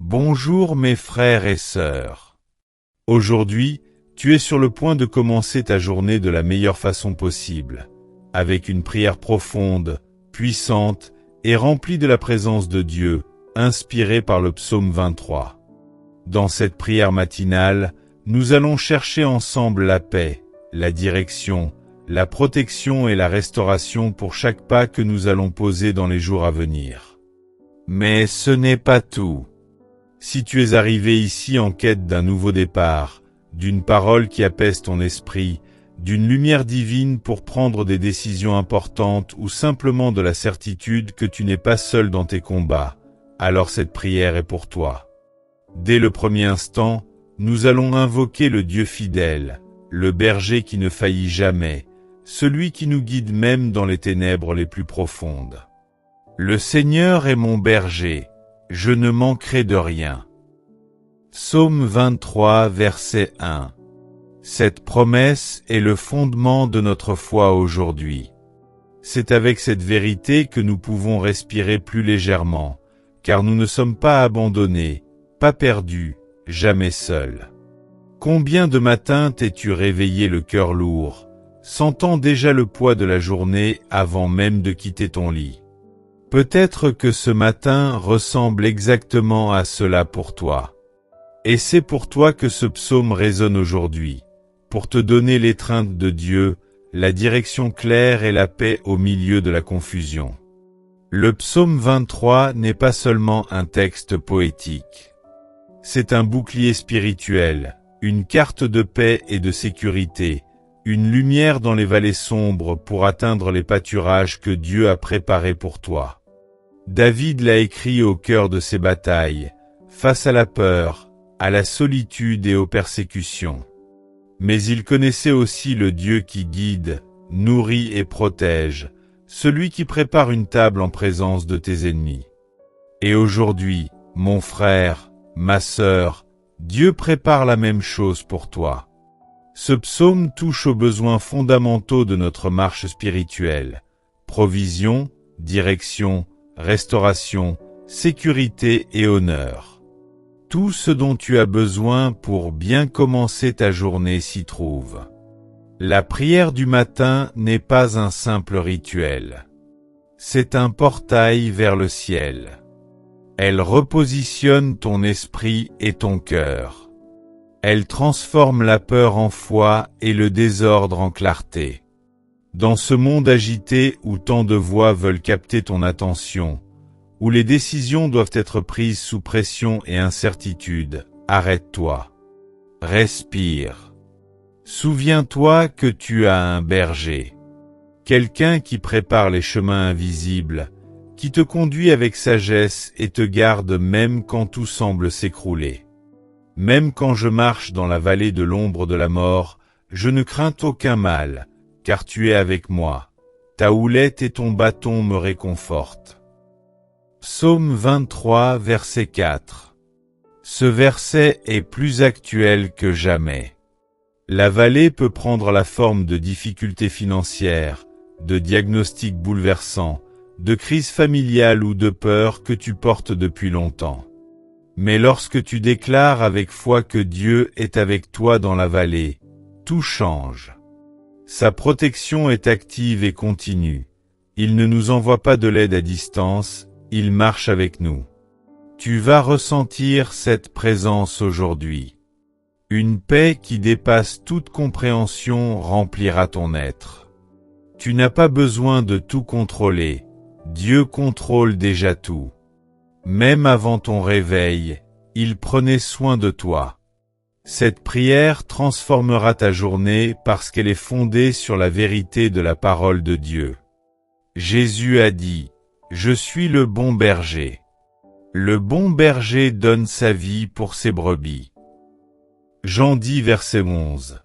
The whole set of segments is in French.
Bonjour mes frères et sœurs. Aujourd'hui, tu es sur le point de commencer ta journée de la meilleure façon possible, avec une prière profonde, puissante et remplie de la présence de Dieu, inspirée par le psaume 23. Dans cette prière matinale, nous allons chercher ensemble la paix, la direction, la protection et la restauration pour chaque pas que nous allons poser dans les jours à venir. Mais ce n'est pas tout. Si tu es arrivé ici en quête d'un nouveau départ, d'une parole qui apaise ton esprit, d'une lumière divine pour prendre des décisions importantes ou simplement de la certitude que tu n'es pas seul dans tes combats, alors cette prière est pour toi. Dès le premier instant, nous allons invoquer le Dieu fidèle, le berger qui ne faillit jamais, celui qui nous guide même dans les ténèbres les plus profondes. Le Seigneur est mon berger, je ne manquerai de rien. Psaume 23, verset 1. Cette promesse est le fondement de notre foi aujourd'hui. C'est avec cette vérité que nous pouvons respirer plus légèrement, car nous ne sommes pas abandonnés, pas perdus, jamais seuls. Combien de matins t'es-tu réveillé le cœur lourd, sentant déjà le poids de la journée avant même de quitter ton lit? Peut-être que ce matin ressemble exactement à cela pour toi. Et c'est pour toi que ce psaume résonne aujourd'hui, pour te donner l'étreinte de Dieu, la direction claire et la paix au milieu de la confusion. Le psaume 23 n'est pas seulement un texte poétique. C'est un bouclier spirituel, une carte de paix et de sécurité, une lumière dans les vallées sombres pour atteindre les pâturages que Dieu a préparés pour toi. David l'a écrit au cœur de ses batailles, face à la peur, à la solitude et aux persécutions. Mais il connaissait aussi le Dieu qui guide, nourrit et protège, celui qui prépare une table en présence de tes ennemis. Et aujourd'hui, mon frère, ma sœur, Dieu prépare la même chose pour toi. Ce psaume touche aux besoins fondamentaux de notre marche spirituelle: provision, direction, restauration, sécurité et honneur. Tout ce dont tu as besoin pour bien commencer ta journée s'y trouve. La prière du matin n'est pas un simple rituel. C'est un portail vers le ciel. Elle repositionne ton esprit et ton cœur. Elle transforme la peur en foi et le désordre en clarté. Dans ce monde agité où tant de voix veulent capter ton attention, où les décisions doivent être prises sous pression et incertitude, arrête-toi. Respire. Souviens-toi que tu as un berger. Quelqu'un qui prépare les chemins invisibles, qui te conduit avec sagesse et te garde même quand tout semble s'écrouler. Même quand je marche dans la vallée de l'ombre de la mort, je ne crains aucun mal, car tu es avec moi. Ta houlette et ton bâton me réconfortent. Psaume 23, verset 4. Ce verset est plus actuel que jamais. La vallée peut prendre la forme de difficultés financières, de diagnostics bouleversants, de crises familiales ou de peurs que tu portes depuis longtemps. Mais lorsque tu déclares avec foi que Dieu est avec toi dans la vallée, tout change. Sa protection est active et continue. Il ne nous envoie pas de l'aide à distance, il marche avec nous. Tu vas ressentir cette présence aujourd'hui. Une paix qui dépasse toute compréhension remplira ton être. Tu n'as pas besoin de tout contrôler, Dieu contrôle déjà tout. Même avant ton réveil, il prenait soin de toi. Cette prière transformera ta journée parce qu'elle est fondée sur la vérité de la parole de Dieu. Jésus a dit: « Je suis le bon berger. Le bon berger donne sa vie pour ses brebis. » Jean 10, verset 11.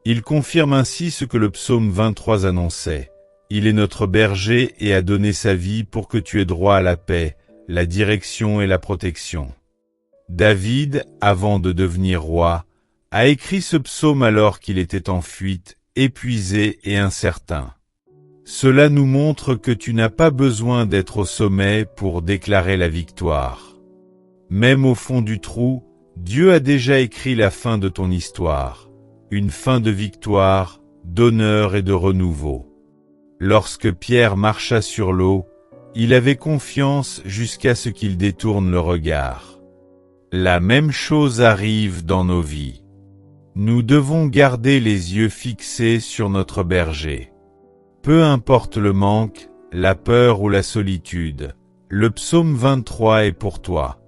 Il confirme ainsi ce que le psaume 23 annonçait. Il est notre berger et a donné sa vie pour que tu aies droit à la paix, la direction et la protection. David, avant de devenir roi, a écrit ce psaume alors qu'il était en fuite, épuisé et incertain. Cela nous montre que tu n'as pas besoin d'être au sommet pour déclarer la victoire. Même au fond du trou, Dieu a déjà écrit la fin de ton histoire, une fin de victoire, d'honneur et de renouveau. Lorsque Pierre marcha sur l'eau, il avait confiance jusqu'à ce qu'il détourne le regard. La même chose arrive dans nos vies. Nous devons garder les yeux fixés sur notre berger. Peu importe le manque, la peur ou la solitude, le psaume 23 est pour toi.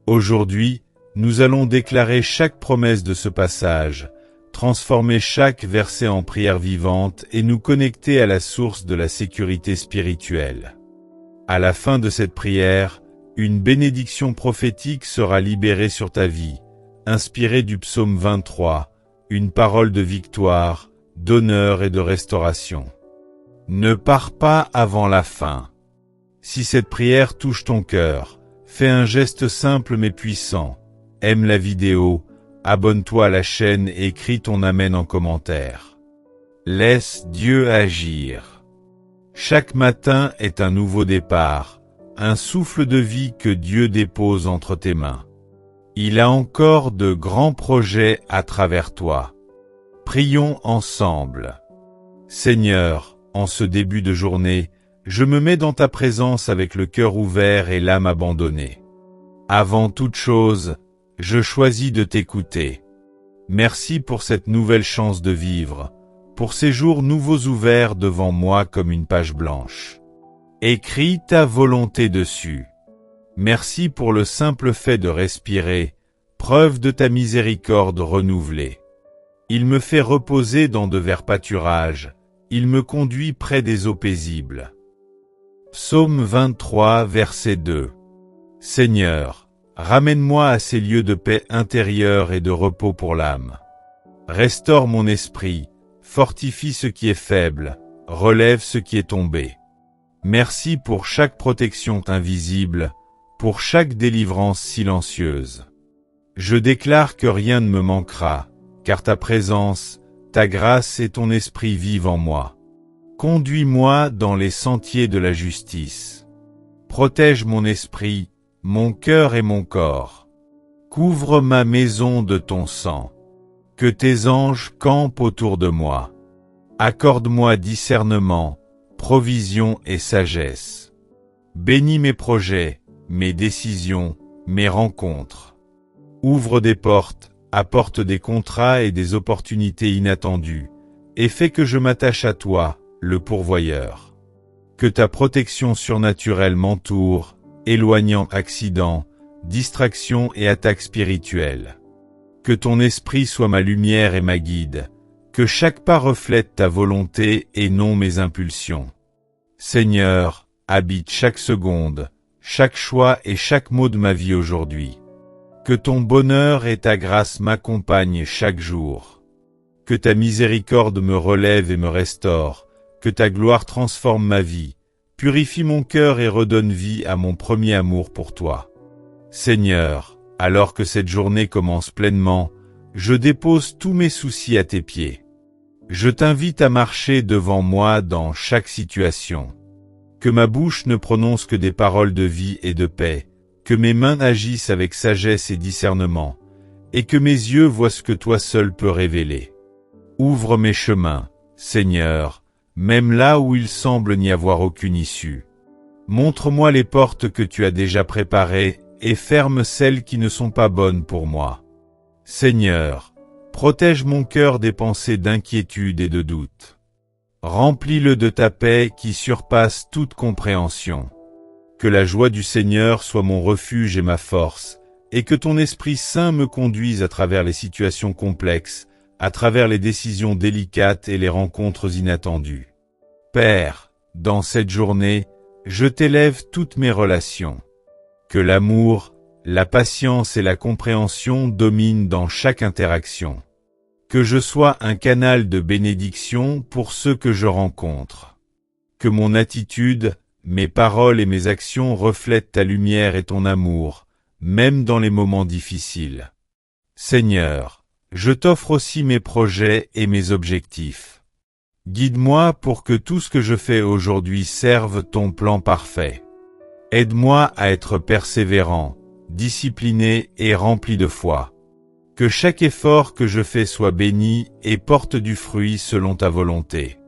Aujourd'hui, nous allons déclarer chaque promesse de ce passage, transformer chaque verset en prière vivante et nous connecter à la source de la sécurité spirituelle. À la fin de cette prière, une bénédiction prophétique sera libérée sur ta vie, inspirée du psaume 23, une parole de victoire, d'honneur et de restauration. Ne pars pas avant la fin. Si cette prière touche ton cœur, fais un geste simple mais puissant. Aime la vidéo, abonne-toi à la chaîne et écris ton amen en commentaire. Laisse Dieu agir. Chaque matin est un nouveau départ, un souffle de vie que Dieu dépose entre tes mains. Il a encore de grands projets à travers toi. Prions ensemble. Seigneur, en ce début de journée, je me mets dans ta présence avec le cœur ouvert et l'âme abandonnée. Avant toute chose, je choisis de t'écouter. Merci pour cette nouvelle chance de vivre, pour ces jours nouveaux ouverts devant moi comme une page blanche. Écris ta volonté dessus. Merci pour le simple fait de respirer, preuve de ta miséricorde renouvelée. Il me fait reposer dans de verts pâturages, il me conduit près des eaux paisibles. Psaume 23, verset 2. Seigneur, ramène-moi à ces lieux de paix intérieure et de repos pour l'âme. Restaure mon esprit, fortifie ce qui est faible, relève ce qui est tombé. Merci pour chaque protection invisible, pour chaque délivrance silencieuse. Je déclare que rien ne me manquera, car ta présence, ta grâce et ton esprit vivent en moi. Conduis-moi dans les sentiers de la justice. Protège mon esprit, mon cœur et mon corps. Couvre ma maison de ton sang. Que tes anges campent autour de moi. Accorde-moi discernement, provision et sagesse. Bénis mes projets, mes décisions, mes rencontres. Ouvre des portes, apporte des contrats et des opportunités inattendues, et fais que je m'attache à toi, le pourvoyeur. Que ta protection surnaturelle m'entoure, éloignant accidents, distractions et attaques spirituelles. Que ton esprit soit ma lumière et ma guide, que chaque pas reflète ta volonté et non mes impulsions. Seigneur, habite chaque seconde, chaque choix et chaque mot de ma vie aujourd'hui. Que ton bonheur et ta grâce m'accompagnent chaque jour. Que ta miséricorde me relève et me restaure, que ta gloire transforme ma vie, purifie mon cœur et redonne vie à mon premier amour pour toi. Seigneur, alors que cette journée commence pleinement, je dépose tous mes soucis à tes pieds. Je t'invite à marcher devant moi dans chaque situation. Que ma bouche ne prononce que des paroles de vie et de paix, que mes mains agissent avec sagesse et discernement, et que mes yeux voient ce que toi seul peux révéler. Ouvre mes chemins, Seigneur, même là où il semble n'y avoir aucune issue. Montre-moi les portes que tu as déjà préparées, et ferme celles qui ne sont pas bonnes pour moi. Seigneur, protège mon cœur des pensées d'inquiétude et de doute. Remplis-le de ta paix qui surpasse toute compréhension. Que la joie du Seigneur soit mon refuge et ma force, et que ton Esprit Saint me conduise à travers les situations complexes, à travers les décisions délicates et les rencontres inattendues. Père, dans cette journée, je t'élève toutes mes relations. Que l'amour, la patience et la compréhension dominent dans chaque interaction. Que je sois un canal de bénédiction pour ceux que je rencontre. Que mon attitude, mes paroles et mes actions reflètent ta lumière et ton amour, même dans les moments difficiles. Seigneur, je t'offre aussi mes projets et mes objectifs. Guide-moi pour que tout ce que je fais aujourd'hui serve ton plan parfait. Aide-moi à être persévérant, discipliné et rempli de foi. Que chaque effort que je fais soit béni et porte du fruit selon ta volonté.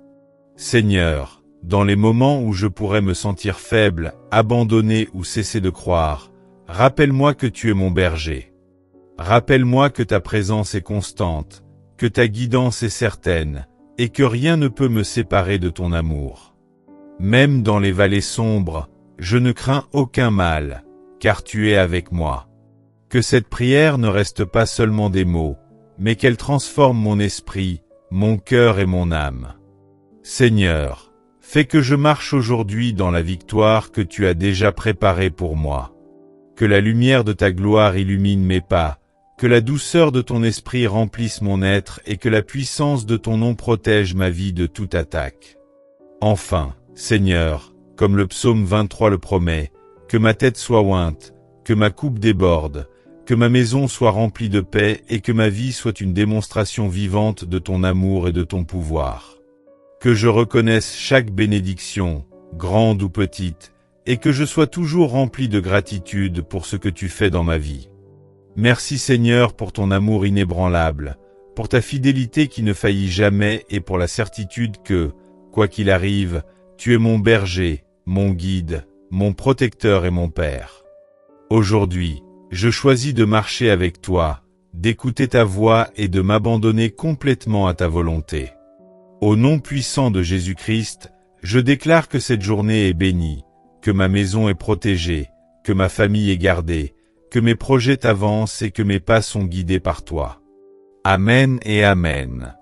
Seigneur, dans les moments où je pourrais me sentir faible, abandonné ou cesser de croire, rappelle-moi que tu es mon berger. Rappelle-moi que ta présence est constante, que ta guidance est certaine, et que rien ne peut me séparer de ton amour. Même dans les vallées sombres, je ne crains aucun mal, car tu es avec moi. Que cette prière ne reste pas seulement des mots, mais qu'elle transforme mon esprit, mon cœur et mon âme. Seigneur, fais que je marche aujourd'hui dans la victoire que tu as déjà préparée pour moi. Que la lumière de ta gloire illumine mes pas, que la douceur de ton esprit remplisse mon être et que la puissance de ton nom protège ma vie de toute attaque. Enfin, Seigneur, comme le psaume 23 le promet, que ma tête soit ointe, que ma coupe déborde, que ma maison soit remplie de paix et que ma vie soit une démonstration vivante de ton amour et de ton pouvoir. Que je reconnaisse chaque bénédiction, grande ou petite, et que je sois toujours rempli de gratitude pour ce que tu fais dans ma vie. Merci Seigneur pour ton amour inébranlable, pour ta fidélité qui ne faillit jamais et pour la certitude que, quoi qu'il arrive, tu es mon berger, mon guide, mon protecteur et mon Père. Aujourd'hui, je choisis de marcher avec toi, d'écouter ta voix et de m'abandonner complètement à ta volonté. Au nom puissant de Jésus-Christ, je déclare que cette journée est bénie, que ma maison est protégée, que ma famille est gardée, que mes projets avancent et que mes pas sont guidés par toi. Amen et Amen.